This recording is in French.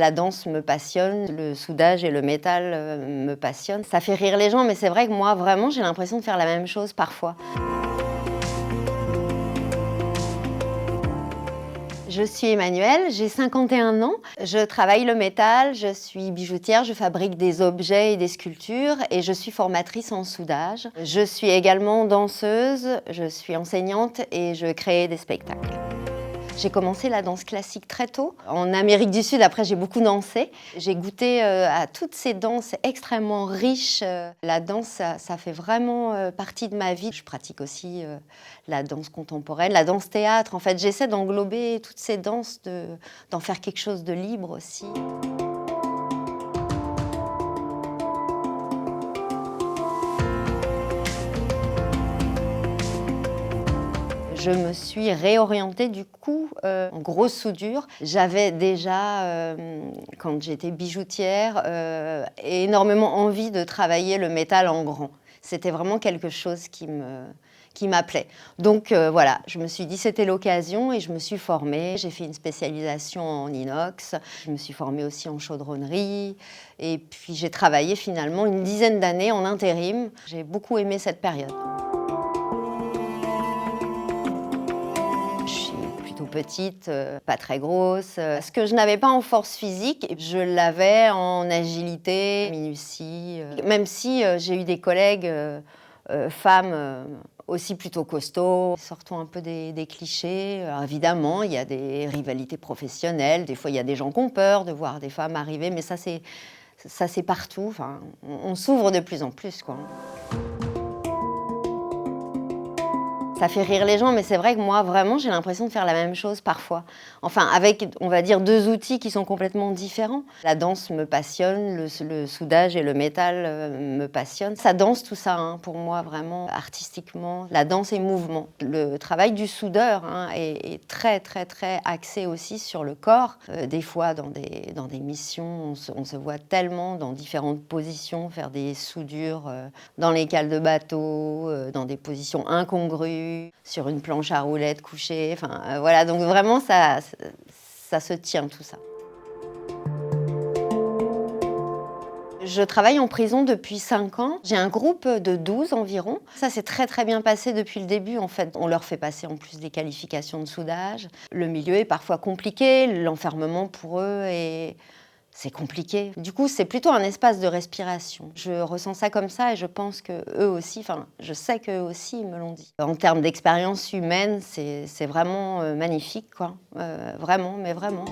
La danse me passionne, le soudage et le métal me passionnent. Ça fait rire les gens, mais c'est vrai que moi, vraiment, j'ai l'impression de faire la même chose parfois. Je suis Emmanuelle, j'ai 51 ans. Je travaille le métal, je suis bijoutière, je fabrique des objets et des sculptures et je suis formatrice en soudage. Je suis également danseuse, je suis enseignante et je crée des spectacles. J'ai commencé la danse classique très tôt. En Amérique du Sud, après, j'ai beaucoup dansé. J'ai goûté à toutes ces danses extrêmement riches. La danse, ça fait vraiment partie de ma vie. Je pratique aussi la danse contemporaine, la danse théâtre. En fait, j'essaie d'englober toutes ces danses, d'en faire quelque chose de libre aussi. Je me suis réorientée du coup en grosse soudure. J'avais déjà, quand j'étais bijoutière, énormément envie de travailler le métal en grand. C'était vraiment quelque chose qui m'appelait. Donc voilà, je me suis dit c'était l'occasion et je me suis formée. J'ai fait une spécialisation en inox. Je me suis formée aussi en chaudronnerie. Et puis j'ai travaillé finalement une dizaine d'années en intérim. J'ai beaucoup aimé cette période. Je suis plutôt petite, pas très grosse. Ce que je n'avais pas en force physique, je l'avais en agilité, minutie. Même si j'ai eu des collègues femmes aussi plutôt costauds. Sortons un peu des clichés. Alors, évidemment, il y a des rivalités professionnelles. Des fois, il y a des gens qui ont peur de voir des femmes arriver, mais ça, c'est partout. Enfin, on s'ouvre de plus en plus, quoi. Ça fait rire les gens, mais c'est vrai que moi, vraiment, j'ai l'impression de faire la même chose parfois. Enfin, avec, on va dire, deux outils qui sont complètement différents. La danse me passionne, le soudage et le métal me passionnent. Ça danse tout ça, hein, pour moi, vraiment, artistiquement. La danse est mouvement. Le travail du soudeur est très, très, très axé aussi sur le corps. Des fois, dans des missions, on se voit tellement dans différentes positions, faire des soudures dans les cales de bateau, dans des positions incongrues, sur une planche à roulettes couchée, enfin voilà, donc vraiment ça se tient tout ça. Je travaille en prison depuis 5 ans. J'ai un groupe de 12 environ. Ça s'est très très bien passé depuis le début en fait. On leur fait passer en plus des qualifications de soudage. Le milieu est parfois compliqué, l'enfermement pour eux c'est compliqué. Du coup, c'est plutôt un espace de respiration. Je ressens ça comme ça et je pense qu'eux aussi, enfin, je sais qu'eux aussi, ils me l'ont dit. En termes d'expérience humaine, c'est vraiment magnifique, quoi. Vraiment, mais vraiment.